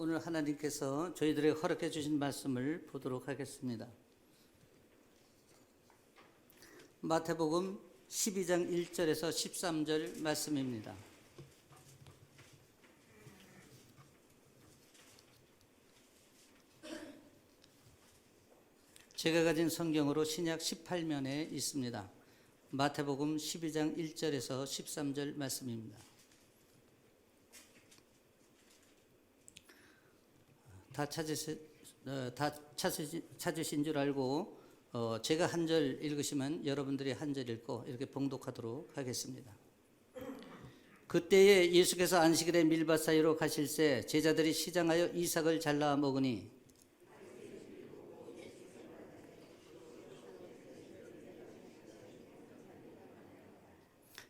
오늘 하나님께서 저희들에게 허락해 주신 말씀을 보도록 하겠습니다. 마태복음 12장 1절에서 13절 말씀입니다. 제가 가진 성경으로 신약 18면에 있습니다. 마태복음 12장 1절에서 13절 말씀입니다. 다 찾으신 줄 알고 제가 한 절 읽으시면 여러분들이 한 절 읽고 이렇게 봉독하도록 하겠습니다. 그때에 예수께서 안식일에 밀밭 사이로 가실새 제자들이 시장하여 이삭을 잘라 먹으니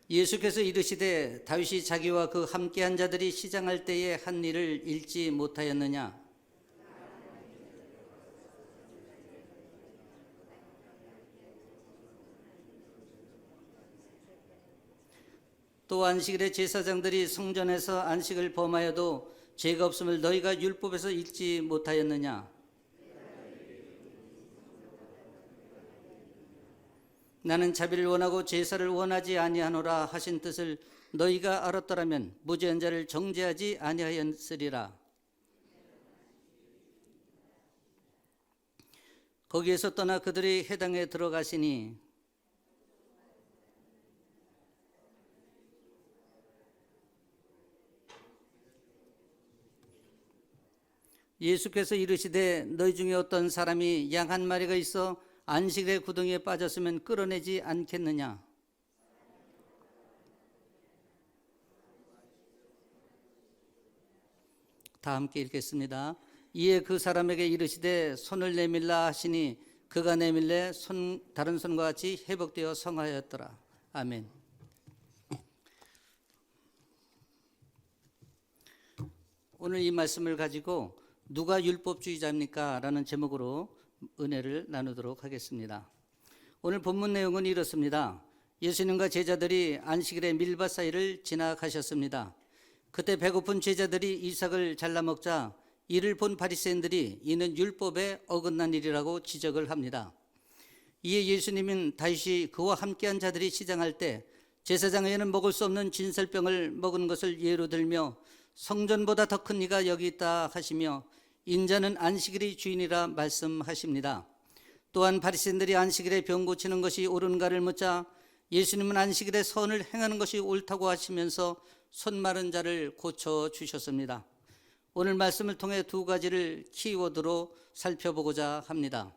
예수께서 이르시되 다윗이 자기와 그 함께한 자들이 시장할 때에 한 일을 읽지 못하였느냐? 또 안식일에 제사장들이 성전에서 안식을 범하여도 죄가 없음을 너희가 율법에서 읽지 못하였느냐? 나는 자비를 원하고 제사를 원하지 아니하노라 하신 뜻을 너희가 알았더라면 무죄한 자를 정죄하지 아니하였으리라. 거기에서 떠나 그들이 회당에 들어가시니 예수께서 이르시되 너희 중에 어떤 사람이 양 한 마리가 있어 안식일에 구덩이에 빠졌으면 끌어내지 않겠느냐? 다 함께 읽겠습니다. 이에 그 사람에게 이르시되 손을 내밀라 하시니 그가 내밀래 다른 손과 같이 회복되어 성하였더라. 아멘. 오늘 이 말씀을 가지고 누가 율법주의자입니까? 라는 제목으로 은혜를 나누도록 하겠습니다. 오늘 본문 내용은 이렇습니다. 예수님과 제자들이 안식일에 밀밭 사이를 지나가셨습니다. 그때 배고픈 제자들이 이삭을 잘라 먹자 이를 본 바리새인들이 이는 율법에 어긋난 일이라고 지적을 합니다. 이에 예수님은 다시 그와 함께한 자들이 시장할 때 제사장에게는 먹을 수 없는 진설병을 먹은 것을 예로 들며 성전보다 더 큰 이가 여기 있다 하시며 인자는 안식일의 주인이라 말씀하십니다. 또한 바리새인들이 안식일에 병 고치는 것이 옳은가를 묻자 예수님은 안식일에 선을 행하는 것이 옳다고 하시면서 손 마른 자를 고쳐주셨습니다. 오늘 말씀을 통해 두 가지를 키워드로 살펴보고자 합니다.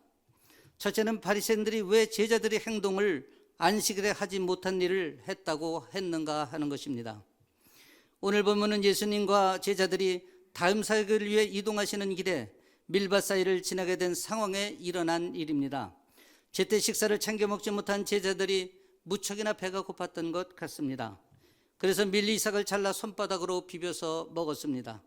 첫째는 바리새인들이 왜 제자들의 행동을 안식일에 하지 못한 일을 했다고 했는가 하는 것입니다. 오늘 본문은 예수님과 제자들이 다음 사역을 위해 이동하시는 길에 밀밭 사이를 지나게 된 상황에 일어난 일입니다. 제때 식사를 챙겨 먹지 못한 제자들이 무척이나 배가 고팠던 것 같습니다. 그래서 밀이삭을 잘라 손바닥으로 비벼서 먹었습니다.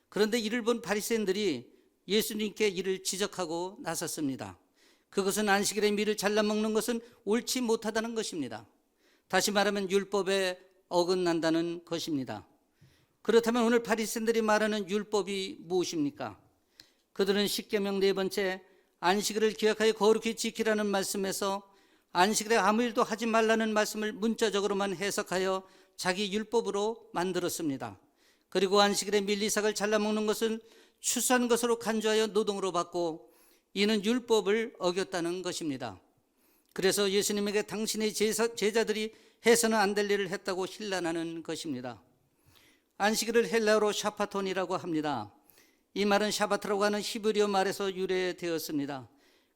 그런데 이를 본 바리새인들이 예수님께 이를 지적하고 나섰습니다. 그것은 안식일에 밀을 잘라 먹는 것은 옳지 못하다는 것입니다. 다시 말하면 율법에 어긋난다는 것입니다. 그렇다면 오늘 바리새인들이 말하는 율법이 무엇입니까? 그들은 십계명 네 번째 안식일을 기억하여 거룩히 지키라는 말씀에서 안식일에 아무 일도 하지 말라는 말씀을 문자적으로만 해석하여 자기 율법으로 만들었습니다. 그리고 안식일에 밀이삭을 잘라 먹는 것은 추수한 것으로 간주하여 노동으로 받고 이는 율법을 어겼다는 것입니다. 그래서 예수님에게 당신의 제자들이 해서는 안 될 일을 했다고 힐난하는 것입니다. 안식일을 헬라어로 샤파톤이라고 합니다. 이 말은 샤바트라고 하는 히브리어 말에서 유래되었습니다.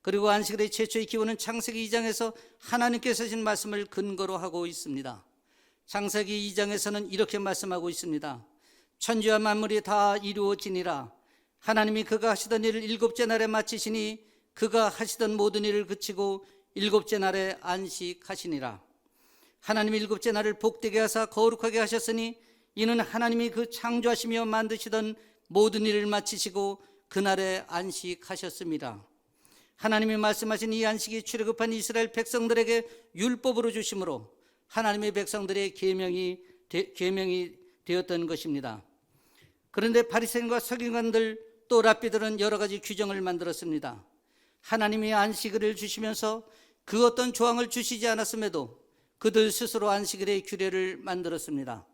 그리고 안식일의 최초의 기원은 창세기 2장에서 하나님께서 하신 말씀을 근거로 하고 있습니다. 창세기 2장에서는 이렇게 말씀하고 있습니다. 천지와 만물이 다 이루어지니라. 하나님이 그가 하시던 일을 일곱째 날에 마치시니 그가 하시던 모든 일을 그치고 일곱째 날에 안식하시니라. 하나님이 일곱째 날을 복되게 하사 거룩하게 하셨으니 이는 하나님이 그 창조하시며 만드시던 모든 일을 마치시고 그날에 안식하셨습니다. 하나님이 말씀하신 이 안식이 출애굽한 이스라엘 백성들에게 율법으로 주심으로 하나님의 백성들의 계명이 되었던 것입니다. 그런데 바리새인과 서기관들 또 랍비들은 여러 가지 규정을 만들었습니다. 하나님이 안식일을 주시면서 그 어떤 조항을 주시지 않았음에도 그들 스스로 안식일의 규례를 만들었습니다.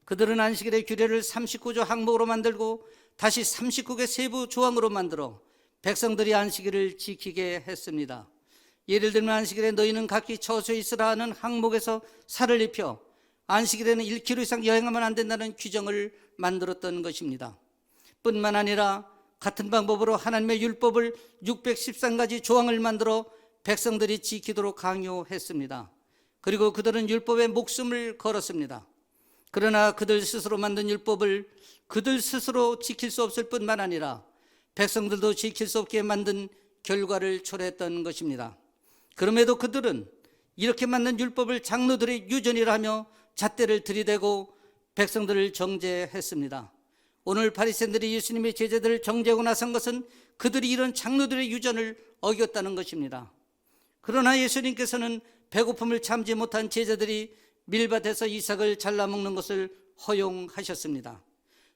그들은 안식일의 규례를 39조 항목으로 만들고 다시 39개 세부 조항으로 만들어 백성들이 안식일을 지키게 했습니다. 예를 들면 안식일에 너희는 각기 처소에 있으라 하는 항목에서 살을 입혀 안식일에는 1km 이상 여행하면 안 된다는 규정을 만들었던 것입니다. 뿐만 아니라 같은 방법으로 하나님의 율법을 613가지 조항을 만들어 백성들이 지키도록 강요했습니다. 그리고 그들은 율법에 목숨을 걸었습니다. 그러나 그들 스스로 만든 율법을 그들 스스로 지킬 수 없을 뿐만 아니라 백성들도 지킬 수 없게 만든 결과를 초래했던 것입니다. 그럼에도 그들은 이렇게 만든 율법을 장로들의 유전이라 하며 잣대를 들이대고 백성들을 정죄했습니다. 오늘 바리새인들이 예수님의 제자들을 정죄하고 나선 것은 그들이 이런 장로들의 유전을 어겼다는 것입니다. 그러나 예수님께서는 배고픔을 참지 못한 제자들이 밀밭에서 이삭을 잘라먹는 것을 허용하셨습니다.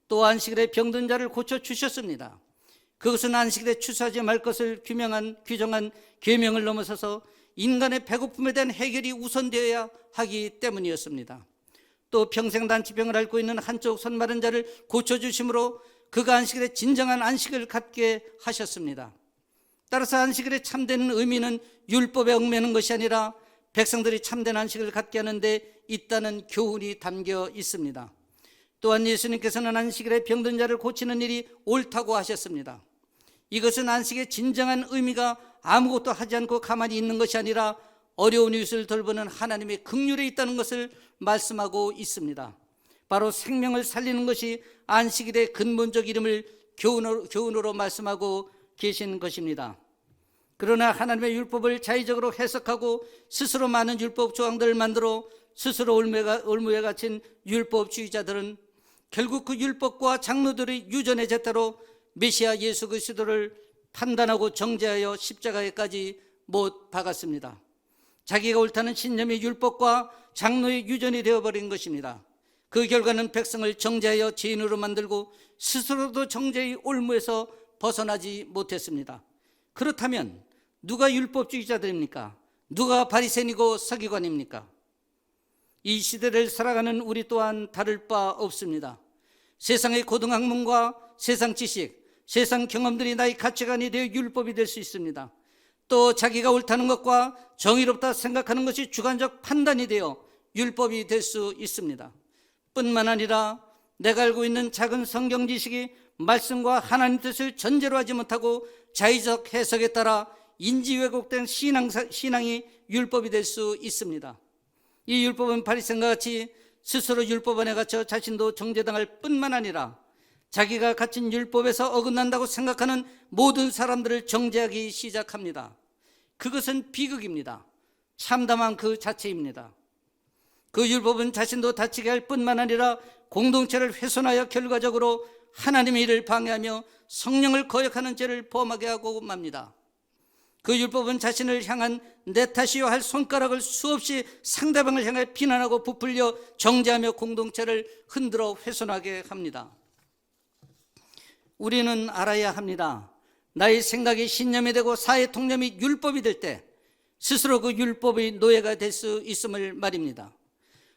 또 안식일에 병든 자를 고쳐주셨습니다. 그것은 안식일에 추수하지 말 것을 규정한 계명을 넘어서서 인간의 배고픔에 대한 해결이 우선되어야 하기 때문이었습니다. 또 평생 난치병을 앓고 있는 한쪽 손 마른 자를 고쳐주심으로 그가 안식일에 진정한 안식을 갖게 하셨습니다. 따라서 안식일의 참된 의미는 율법에 얽매는 것이 아니라 백성들이 참된 안식을 갖게 하는데 있다는 교훈이 담겨 있습니다. 또한 예수님께서는 안식일에 병든 자를 고치는 일이 옳다고 하셨습니다. 이것은 안식의 진정한 의미가 아무것도 하지 않고 가만히 있는 것이 아니라 어려운 이웃을 돌보는 하나님의 긍휼에 있다는 것을 말씀하고 있습니다. 바로 생명을 살리는 것이 안식일의 근본적 이름을 교훈으로 말씀하고 계신 것입니다. 그러나 하나님의 율법을 자의적으로 해석하고 스스로 많은 율법 조항들을 만들어 스스로 올무에 갇힌 율법주의자들은 결국 그 율법과 장로들의 유전의 잣대로 메시아 예수 그리스도를 판단하고 정죄하여 십자가에까지 못 박았습니다. 자기가 옳다는 신념이 율법과 장로의 유전이 되어버린 것입니다. 그 결과는 백성을 정죄하여 죄인으로 만들고 스스로도 정죄의 올무에서 벗어나지 못했습니다. 그렇다면 누가 율법주의자들입니까? 누가 바리새인이고 서기관입니까? 이 시대를 살아가는 우리 또한 다를 바 없습니다. 세상의 고등학문과 세상 지식, 세상 경험들이 나의 가치관이 되어 율법이 될 수 있습니다. 또 자기가 옳다는 것과 정의롭다 생각하는 것이 주관적 판단이 되어 율법이 될 수 있습니다. 뿐만 아니라 내가 알고 있는 작은 성경 지식이 말씀과 하나님 뜻을 전제로 하지 못하고 자의적 해석에 따라 인지 왜곡된 신앙이 율법이 될 수 있습니다. 이 율법은 바리새인과 같이 스스로 율법 안에 갇혀 자신도 정죄당할 뿐만 아니라 자기가 갇힌 율법에서 어긋난다고 생각하는 모든 사람들을 정죄하기 시작합니다. 그것은 비극입니다. 참담한 그 자체입니다. 그 율법은 자신도 다치게 할 뿐만 아니라 공동체를 훼손하여 결과적으로 하나님의 일을 방해하며 성령을 거역하는 죄를 범하게 하고 맙니다. 그 율법은 자신을 향한 내 탓이요 할 손가락을 수없이 상대방을 향해 비난하고 부풀려 정죄하며 공동체를 흔들어 훼손하게 합니다. 우리는 알아야 합니다. 나의 생각이 신념이 되고 사회 통념이 율법이 될 때 스스로 그 율법의 노예가 될 수 있음을 말입니다.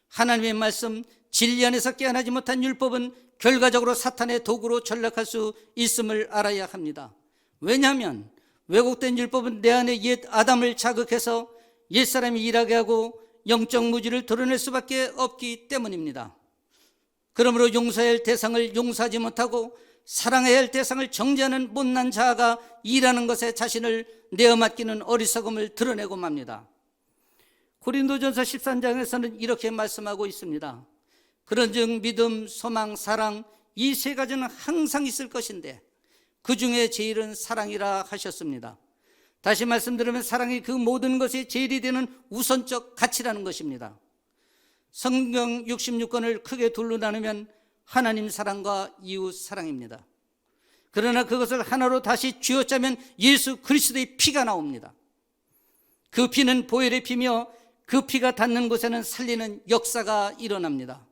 하나님의 말씀, 진리 안에서 깨어나지 못한 율법은 결과적으로 사탄의 도구로 전락할 수 있음을 알아야 합니다. 왜냐하면 왜곡된 율법은 내 안에 옛 아담을 자극해서 옛사람이 일하게 하고 영적 무지를 드러낼 수밖에 없기 때문입니다. 그러므로 용서해야 할 대상을 용서하지 못하고 사랑해야 할 대상을 정죄하는 못난 자아가 일하는 것에 자신을 내어 맡기는 어리석음을 드러내고 맙니다. 고린도전서 13장에서는 이렇게 말씀하고 있습니다. 그런즉 믿음, 소망, 사랑 이 세 가지는 항상 있을 것인데 그 중에 제일은 사랑이라 하셨습니다. 다시 말씀드리면 사랑이 그 모든 것이 제일이 되는 우선적 가치라는 것입니다. 성경 66권을 크게 둘로 나누면 하나님 사랑과 이웃 사랑입니다. 그러나 그것을 하나로 다시 쥐어짜면 예수 그리스도의 피가 나옵니다. 그 피는 보혈의 피며 그 피가 닿는 곳에는 살리는 역사가 일어납니다.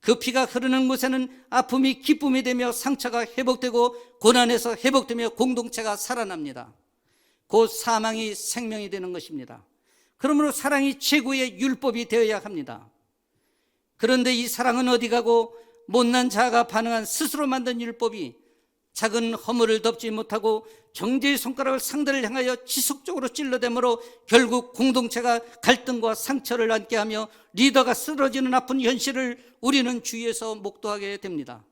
그 피가 흐르는 곳에는 아픔이 기쁨이 되며 상처가 회복되고 고난에서 회복되며 공동체가 살아납니다. 곧 사망이 생명이 되는 것입니다. 그러므로 사랑이 최고의 율법이 되어야 합니다. 그런데 이 사랑은 어디 가고 못난 자가 반응한 스스로 만든 율법이 작은 허물을 덮지 못하고 정죄의 손가락을 상대를 향하여 지속적으로 찔러대므로 결국 공동체가 갈등과 상처를 안게 하며 리더가 쓰러지는 아픈 현실을 우리는 주위에서 목도하게 됩니다.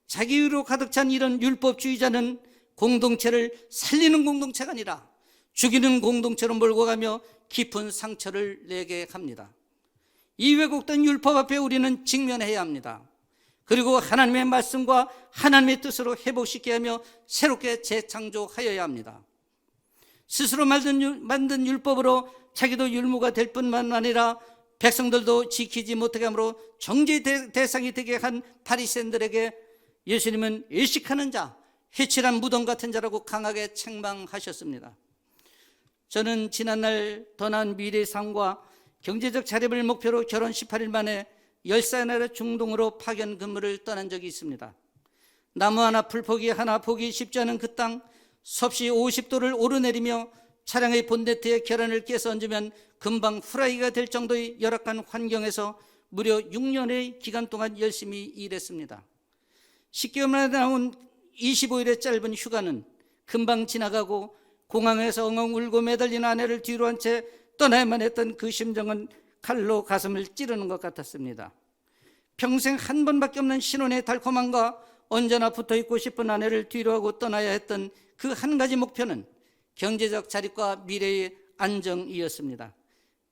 자기의로 가득 찬 이런 율법주의자는 공동체를 살리는 공동체가 아니라 죽이는 공동체로 몰고 가며 깊은 상처를 내게 합니다. 이 왜곡된 율법 앞에 우리는 직면해야 합니다. 그리고 하나님의 말씀과 하나님의 뜻으로 회복시켜야 하며 새롭게 재창조하여야 합니다. 스스로 만든 율법으로 자기도 율무가 될 뿐만 아니라 백성들도 지키지 못하게 함으로 정죄의 대상이 되게 한 바리새인들에게 예수님은 외식하는 자, 해칠한 무덤 같은 자라고 강하게 책망하셨습니다. 저는 지난날 더 나은 미래의 삶과 경제적 자립을 목표로 결혼 18일 만에 10살 나라 중동으로 파견 근무를 떠난 적이 있습니다. 나무 하나 풀포기 하나 보기 쉽지 않은 그 땅, 섭씨 50도를 오르내리며 차량의 본네트에 계란을 깨서 얹으면 금방 후라이가 될 정도의 열악한 환경에서 무려 6년의 기간 동안 열심히 일했습니다. 10개월 만에 나온 25일의 짧은 휴가는 금방 지나가고 공항에서 엉엉 울고 매달린 아내를 뒤로 한 채 떠나야만 했던 그 심정은 칼로 가슴을 찌르는 것 같았습니다. 평생 한 번밖에 없는 신혼의 달콤함과 언제나 붙어있고 싶은 아내를 뒤로 하고 떠나야 했던 그 한 가지 목표는 경제적 자립과 미래의 안정이었습니다.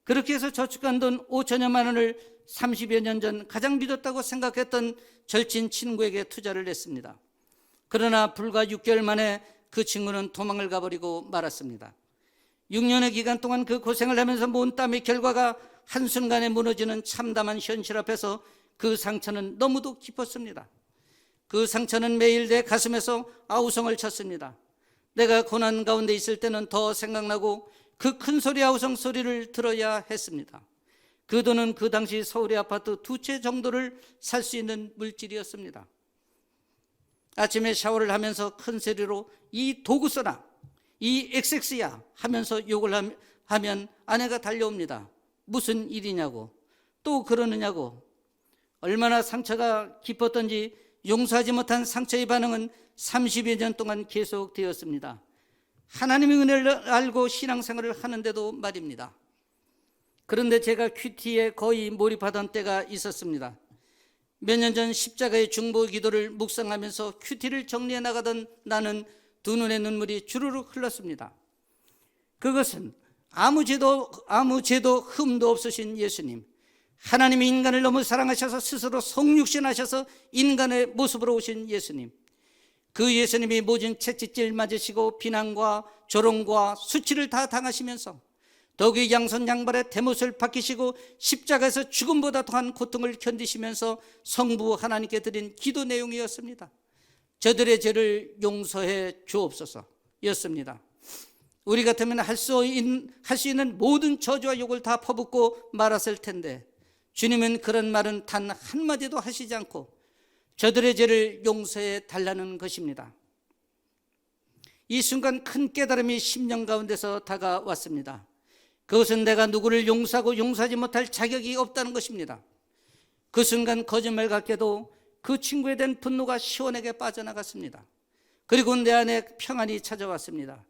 그렇게 해서 저축한 돈 5천여만 원을 30여 년 전 가장 믿었다고 생각했던 절친 친구에게 투자를 했습니다. 그러나 불과 6개월 만에 그 친구는 도망을 가버리고 말았습니다. 6년의 기간 동안 그 고생을 하면서 모은 땀의 결과가 한순간에 무너지는 참담한 현실 앞에서 그 상처는 너무도 깊었습니다. 그 상처는 매일 내 가슴에서 아우성을 쳤습니다. 내가 고난 가운데 있을 때는 더 생각나고 그 큰 소리 아우성 소리를 들어야 했습니다. 그 돈은 그 당시 서울의 아파트 2채 정도를 살 수 있는 물질이었습니다. 아침에 샤워를 하면서 큰 소리로 이 도구 써라, 이 XX야 하면서 욕을 하면 아내가 달려옵니다. 무슨 일이냐고, 또 그러느냐고. 얼마나 상처가 깊었던지 용서하지 못한 상처의 반응은 30여 년 동안 계속되었습니다. 하나님의 은혜를 알고 신앙생활을 하는데도 말입니다. 그런데 제가 큐티에 거의 몰입하던 때가 있었습니다. 몇 년 전 십자가의 중보 기도를 묵상하면서 큐티를 정리해 나가던 나는 두 눈에 눈물이 주르륵 흘렀습니다. 그것은 아무 죄도 흠도 없으신 예수님, 하나님이 인간을 너무 사랑하셔서 스스로 성육신하셔서 인간의 모습으로 오신 예수님, 그 예수님이 모진 채찍질 맞으시고 비난과 조롱과 수치를 다 당하시면서 더욱이 양손 양발에 대못을 박히시고 십자가에서 죽음보다 더한 고통을 견디시면서 성부 하나님께 드린 기도 내용이었습니다. 저들의 죄를 용서해 주옵소서였습니다. 우리 같으면 할 수 있는 모든 저주와 욕을 다 퍼붓고 말았을 텐데 주님은 그런 말은 단 한마디도 하시지 않고 저들의 죄를 용서해 달라는 것입니다. 이 순간 큰 깨달음이 심령 가운데서 다가왔습니다. 그것은 내가 누구를 용서하고 용서하지 못할 자격이 없다는 것입니다. 그 순간 거짓말 같게도 그 친구에 대한 분노가 시원하게 빠져나갔습니다. 그리고 내 안에 평안이 찾아왔습니다.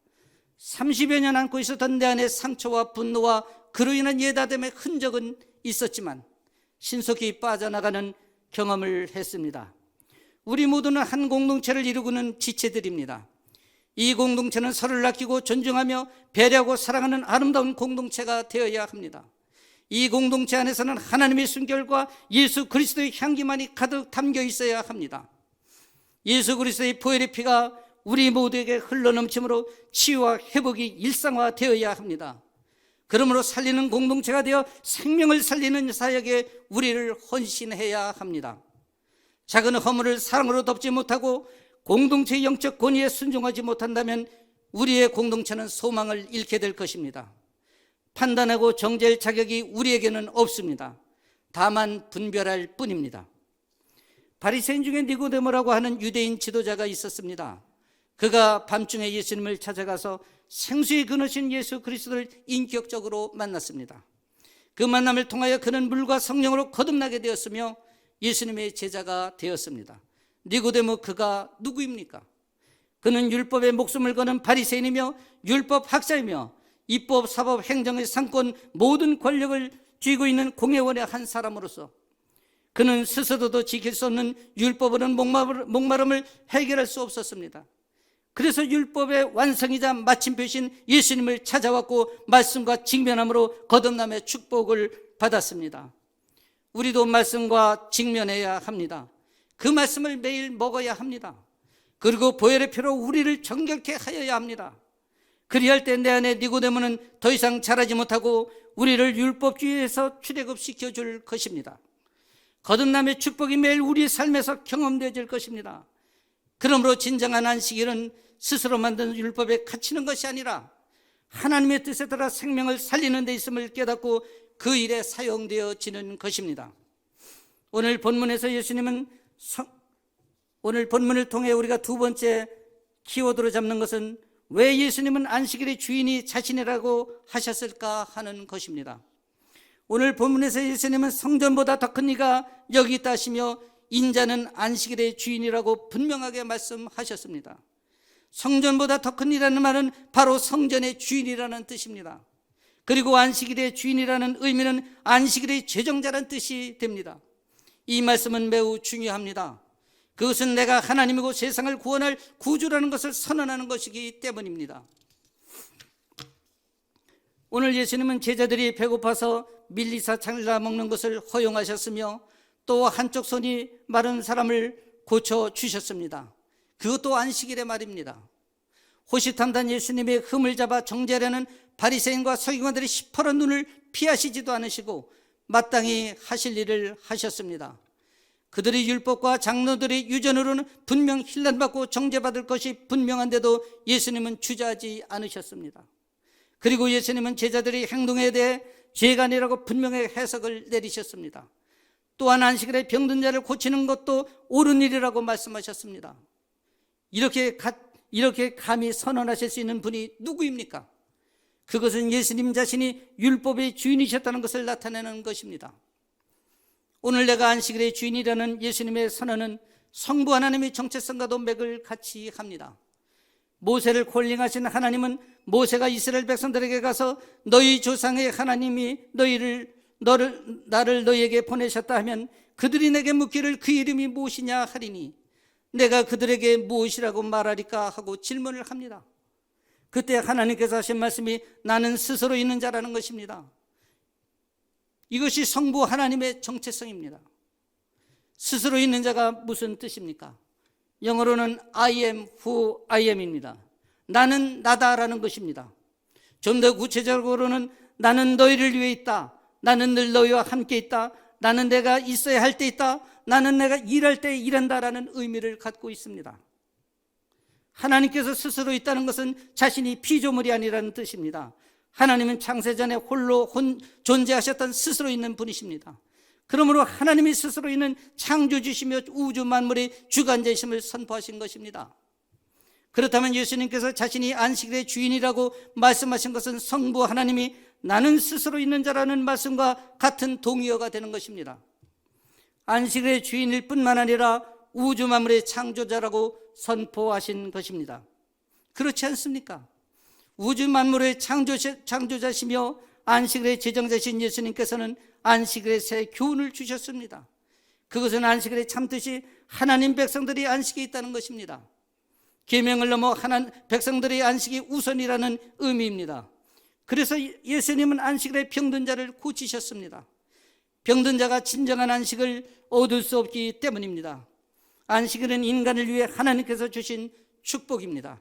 30여 년 안고 있었던 내 안에 상처와 분노와 그로 인한 예다됨의 흔적은 있었지만 신속히 빠져나가는 경험을 했습니다. 우리 모두는 한 공동체를 이루고는 지체들입니다. 이 공동체는 서로를 아끼고 존중하며 배려하고 사랑하는 아름다운 공동체가 되어야 합니다. 이 공동체 안에서는 하나님의 순결과 예수 그리스도의 향기만이 가득 담겨 있어야 합니다. 예수 그리스도의 보혈의 피가 우리 모두에게 흘러넘침으로 치유와 회복이 일상화되어야 합니다. 그러므로 살리는 공동체가 되어 생명을 살리는 사역에 우리를 헌신해야 합니다. 작은 허물을 사랑으로 덮지 못하고 공동체의 영적 권위에 순종하지 못한다면 우리의 공동체는 소망을 잃게 될 것입니다. 판단하고 정죄할 자격이 우리에게는 없습니다. 다만 분별할 뿐입니다. 바리새인 중에 니고데모라고 하는 유대인 지도자가 있었습니다. 그가 밤중에 예수님을 찾아가서 생수의 근원이신 예수 그리스도를 인격적으로 만났습니다. 그 만남을 통하여 그는 물과 성령으로 거듭나게 되었으며 예수님의 제자가 되었습니다. 니고데모 그가 누구입니까? 그는 율법에 목숨을 거는 바리새인이며 율법 학자이며 입법, 사법, 행정의 상권 모든 권력을 쥐고 있는 공회원의 한 사람으로서 그는 스스로도 지킬 수 없는 율법으로는 목마름을 해결할 수 없었습니다. 그래서 율법의 완성이자 마침표신 예수님을 찾아왔고 말씀과 직면함으로 거듭남의 축복을 받았습니다. 우리도 말씀과 직면해야 합니다. 그 말씀을 매일 먹어야 합니다. 그리고 보혈의 피로 우리를 정결케 하여야 합니다. 그리할 때 내 안에 니고데모는 더 이상 자라지 못하고 우리를 율법주의에서 출애굽시켜 줄 것입니다. 거듭남의 축복이 매일 우리의 삶에서 경험되어질 것입니다. 그러므로 진정한 안식일은 스스로 만든 율법에 갇히는 것이 아니라 하나님의 뜻에 따라 생명을 살리는 데 있음을 깨닫고 그 일에 사용되어지는 것입니다. 오늘 본문에서 예수님은 오늘 본문을 통해 우리가 두 번째 키워드로 잡는 것은 왜 예수님은 안식일의 주인이 자신이라고 하셨을까 하는 것입니다. 오늘 본문에서 예수님은 성전보다 더 큰 이가 여기 있다 하시며 인자는 안식일의 주인이라고 분명하게 말씀하셨습니다. 성전보다 더 큰 이라는 말은 바로 성전의 주인이라는 뜻입니다. 그리고 안식일의 주인이라는 의미는 안식일의 제정자라는 뜻이 됩니다. 이 말씀은 매우 중요합니다. 그것은 내가 하나님이고 세상을 구원할 구주라는 것을 선언하는 것이기 때문입니다. 오늘 예수님은 제자들이 배고파서 밀리사 잘라 먹는 것을 허용하셨으며 또 한쪽 손이 마른 사람을 고쳐주셨습니다. 그것도 안식일의 말입니다. 호시탐단 예수님의 흠을 잡아 정죄하려는 바리새인과 서기관들의 시퍼런 눈을 피하시지도 않으시고 마땅히 하실 일을 하셨습니다. 그들의 율법과 장로들의 유전으로는 분명 힐난받고 정죄받을 것이 분명한데도 예수님은 주저하지 않으셨습니다. 그리고 예수님은 제자들의 행동에 대해 죄가 아니라고 분명하게 해석을 내리셨습니다. 또한 안식일에 병든 자를 고치는 것도 옳은 일이라고 말씀하셨습니다. 이렇게 감히 선언하실 수 있는 분이 누구입니까? 그것은 예수님 자신이 율법의 주인이셨다는 것을 나타내는 것입니다. 오늘 내가 안식일의 주인이라는 예수님의 선언은 성부 하나님의 정체성과도 맥을 같이 합니다. 모세를 콜링하신 하나님은 모세가 이스라엘 백성들에게 가서 너희 조상의 하나님이 나를 너희에게 보내셨다 하면 그들이 내게 묻기를 그 이름이 무엇이냐 하리니 내가 그들에게 무엇이라고 말하리까 하고 질문을 합니다. 그때 하나님께서 하신 말씀이 나는 스스로 있는 자라는 것입니다. 이것이 성부 하나님의 정체성입니다. 스스로 있는 자가 무슨 뜻입니까? 영어로는 I am who I am입니다. 나는 나다라는 것입니다. 좀 더 구체적으로는 나는 너희를 위해 있다. 나는 늘 너희와 함께 있다. 나는 내가 있어야 할 때 있다. 나는 내가 일할 때 일한다라는 의미를 갖고 있습니다. 하나님께서 스스로 있다는 것은 자신이 피조물이 아니라는 뜻입니다. 하나님은 창세전에 홀로 존재하셨던 스스로 있는 분이십니다. 그러므로 하나님이 스스로 있는 창조주시며 우주 만물의 주관자이심을 선포하신 것입니다. 그렇다면 예수님께서 자신이 안식일의 주인이라고 말씀하신 것은 성부 하나님이 나는 스스로 있는 자라는 말씀과 같은 동의어가 되는 것입니다. 안식일의 주인일 뿐만 아니라 우주 만물의 창조자라고 선포하신 것입니다. 그렇지 않습니까? 우주 만물의 창조자시며 안식일의 제정자신 예수님께서는 안식일에 새 교훈을 주셨습니다. 그것은 안식일의 참뜻이 하나님 백성들이 안식에 있다는 것입니다. 계명을 넘어 백성들의 안식이 우선이라는 의미입니다. 그래서 예수님은 안식일에 병든 자를 고치셨습니다. 병든 자가 진정한 안식을 얻을 수 없기 때문입니다. 안식일은 인간을 위해 하나님께서 주신 축복입니다.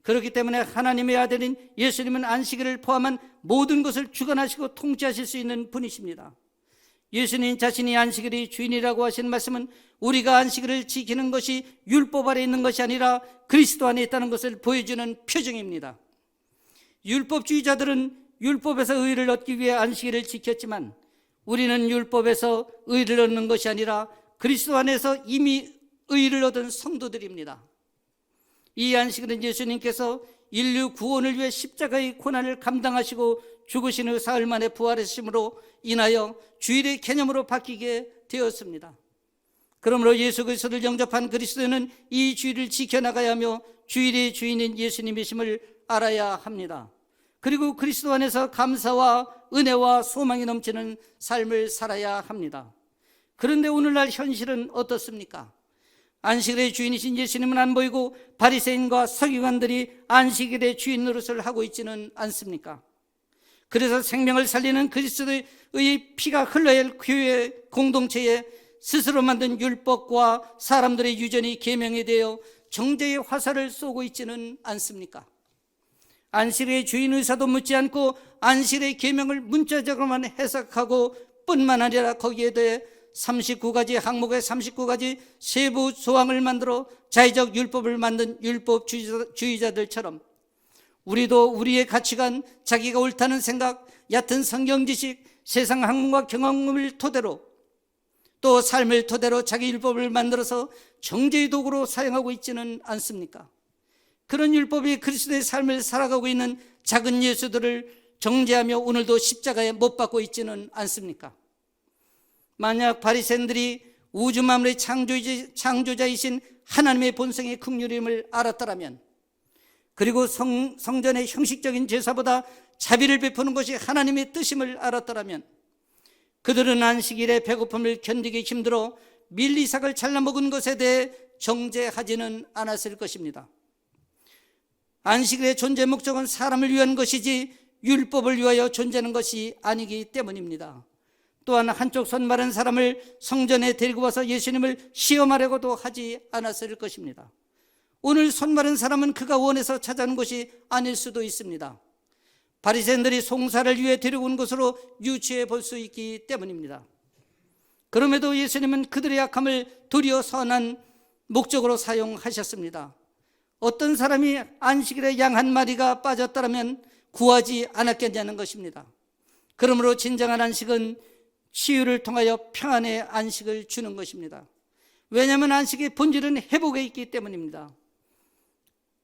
그렇기 때문에 하나님의 아들인 예수님은 안식일을 포함한 모든 것을 주관하시고 통치하실 수 있는 분이십니다. 예수님 자신이 안식일의 주인이라고 하신 말씀은 우리가 안식일을 지키는 것이 율법 아래 있는 것이 아니라 그리스도 안에 있다는 것을 보여주는 표정입니다. 율법주의자들은 율법에서 의를 얻기 위해 안식일을 지켰지만 우리는 율법에서 의를 얻는 것이 아니라 그리스도 안에서 이미 의를 얻은 성도들입니다. 이 안식일은 예수님께서 인류 구원을 위해 십자가의 고난을 감당하시고 죽으신 후 사흘 만에 부활하심으로 인하여 주일의 개념으로 바뀌게 되었습니다. 그러므로 예수 그리스도를 영접한 그리스도인은 이 주일을 지켜나가야 하며 주일의 주인인 예수님이심을 알아야 합니다. 그리고 그리스도 안에서 감사와 은혜와 소망이 넘치는 삶을 살아야 합니다. 그런데 오늘날 현실은 어떻습니까? 안식일의 주인이신 예수님은 안 보이고 바리새인과 서기관들이 안식일의 주인 노릇을 하고 있지는 않습니까? 그래서 생명을 살리는 그리스도의 피가 흘러야 할 교회 공동체에 스스로 만든 율법과 사람들의 유전이 계명이 되어 정죄의 화살을 쏘고 있지는 않습니까? 안식일의 주인 의사도 묻지 않고 안식일의 계명을 문자적으로만 해석하고 뿐만 아니라 거기에 대해 39가지 항목의 39가지 세부 조항을 만들어 자의적 율법을 만든 율법주의자들처럼 우리도 우리의 가치관, 자기가 옳다는 생각, 얕은 성경 지식, 세상 학문과 경험을 토대로 또 삶을 토대로 자기 율법을 만들어서 정죄의 도구로 사용하고 있지는 않습니까? 그런 율법이 그리스도의 삶을 살아가고 있는 작은 예수들을 정죄하며 오늘도 십자가에 못 박고 있지는 않습니까? 만약 바리새인들이 우주 만물의 창조자이신 하나님의 본성의 긍휼임을 알았더라면, 그리고 성전의 형식적인 제사보다 자비를 베푸는 것이 하나님의 뜻임을 알았더라면, 그들은 안식일에 배고픔을 견디기 힘들어 밀리삭을 잘라먹은 것에 대해 정죄하지는 않았을 것입니다. 안식일의 존재 목적은 사람을 위한 것이지 율법을 위하여 존재하는 것이 아니기 때문입니다. 또한 한쪽 손 마른 사람을 성전에 데리고 와서 예수님을 시험하려고도 하지 않았을 것입니다. 오늘 손 마른 사람은 그가 원해서 찾아온 것이 아닐 수도 있습니다. 바리새인들이 송사를 위해 데리고 온 것으로 유추해 볼 수 있기 때문입니다. 그럼에도 예수님은 그들의 약함을 도리어 선한 목적으로 사용하셨습니다. 어떤 사람이 안식일에 양 한 마리가 빠졌다면 구하지 않았겠냐는 것입니다. 그러므로 진정한 안식은 치유를 통하여 평안의 안식을 주는 것입니다. 왜냐하면 안식의 본질은 회복에 있기 때문입니다.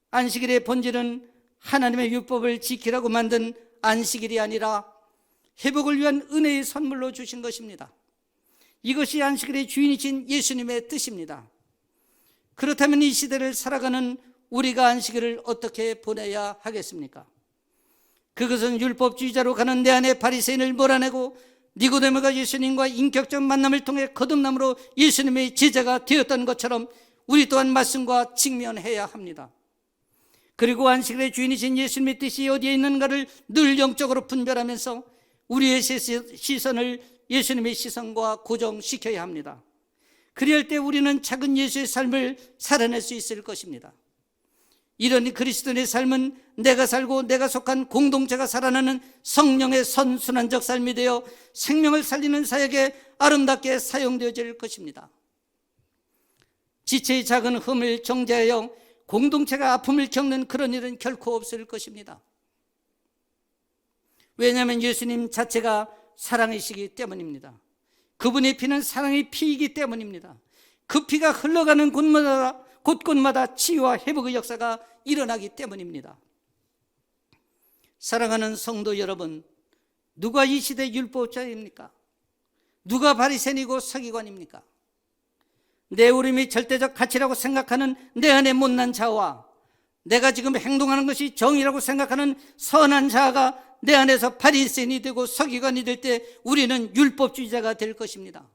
안식일의 본질은 하나님의 율법을 지키라고 만든 안식일이 아니라 회복을 위한 은혜의 선물로 주신 것입니다. 이것이 안식일의 주인이신 예수님의 뜻입니다. 그렇다면 이 시대를 살아가는 우리가 안식일을 어떻게 보내야 하겠습니까? 그것은 율법주의자로 가는 내 안에 바리새인을 몰아내고 니고데모가 예수님과 인격적 만남을 통해 거듭남으로 예수님의 제자가 되었던 것처럼 우리 또한 말씀과 직면해야 합니다. 그리고 안식일의 주인이신 예수님의 뜻이 어디에 있는가를 늘 영적으로 분별하면서 우리의 시선을 예수님의 시선과 고정시켜야 합니다. 그럴 때 우리는 작은 예수의 삶을 살아낼 수 있을 것입니다. 이런 그리스도인의 삶은 내가 살고 내가 속한 공동체가 살아나는 성령의 선순환적 삶이 되어 생명을 살리는 사역에 아름답게 사용되어질 것입니다. 지체의 작은 흠을 정죄하여 공동체가 아픔을 겪는 그런 일은 결코 없을 것입니다. 왜냐하면 예수님 자체가 사랑이시기 때문입니다. 그분의 피는 사랑의 피이기 때문입니다. 그 피가 흘러가는 곳곳마다 치유와 회복의 역사가 일어나기 때문입니다. 사랑하는 성도 여러분, 누가 이 시대 율법자입니까? 누가 바리새인이고 서기관입니까? 내 우림이 절대적 가치라고 생각하는 내 안의 못난 자와 내가 지금 행동하는 것이 정의라고 생각하는 선한 자가 내 안에서 바리새인이 되고 서기관이 될 때 우리는 율법주의자가 될 것입니다.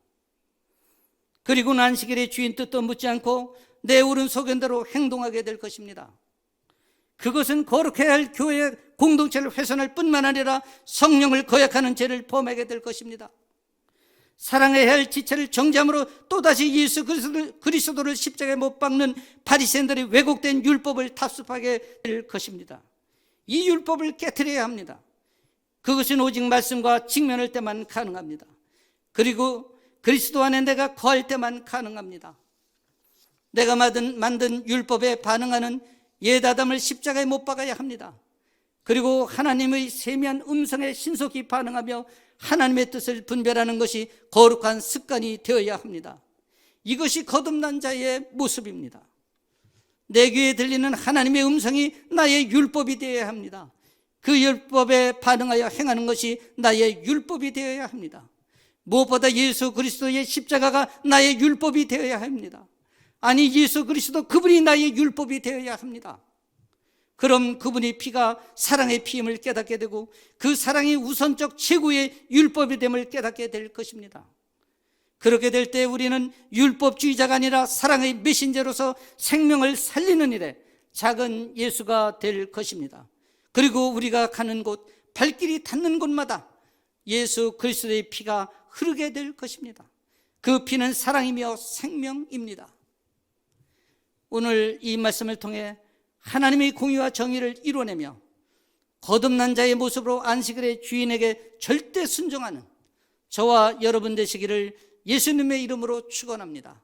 그리고 안식일의 주인 뜻도 묻지 않고 내 옳은 소견대로 행동하게 될 것입니다. 그것은 거룩해야 할 교회 공동체를 훼손할 뿐만 아니라 성령을 거역하는 죄를 범하게 될 것입니다. 사랑해야 할 지체를 정죄함으로 또다시 예수 그리스도를 십자가에 못 박는 바리새인들의 왜곡된 율법을 답습하게 될 것입니다. 이 율법을 깨트려야 합니다. 그것은 오직 말씀과 직면할 때만 가능합니다. 그리고 그리스도 안에 내가 거할 때만 가능합니다. 내가 만든 율법에 반응하는 옛아담을 십자가에 못 박아야 합니다. 그리고 하나님의 세미한 음성에 신속히 반응하며 하나님의 뜻을 분별하는 것이 거룩한 습관이 되어야 합니다. 이것이 거듭난 자의 모습입니다. 내 귀에 들리는 하나님의 음성이 나의 율법이 되어야 합니다. 그 율법에 반응하여 행하는 것이 나의 율법이 되어야 합니다. 무엇보다 예수 그리스도의 십자가가 나의 율법이 되어야 합니다. 아니, 예수 그리스도 그분이 나의 율법이 되어야 합니다. 그럼 그분의 피가 사랑의 피임을 깨닫게 되고 그 사랑이 우선적 최고의 율법이 됨을 깨닫게 될 것입니다. 그렇게 될 때 우리는 율법주의자가 아니라 사랑의 메신저로서 생명을 살리는 일에 작은 예수가 될 것입니다. 그리고 우리가 가는 곳, 발길이 닿는 곳마다 예수 그리스도의 피가 흐르게 될 것입니다. 그 피는 사랑이며 생명입니다. 오늘 이 말씀을 통해 하나님의 공의와 정의를 이뤄내며 거듭난 자의 모습으로 안식일의 주인에게 절대 순종하는 저와 여러분 되시기를 예수님의 이름으로 축원합니다.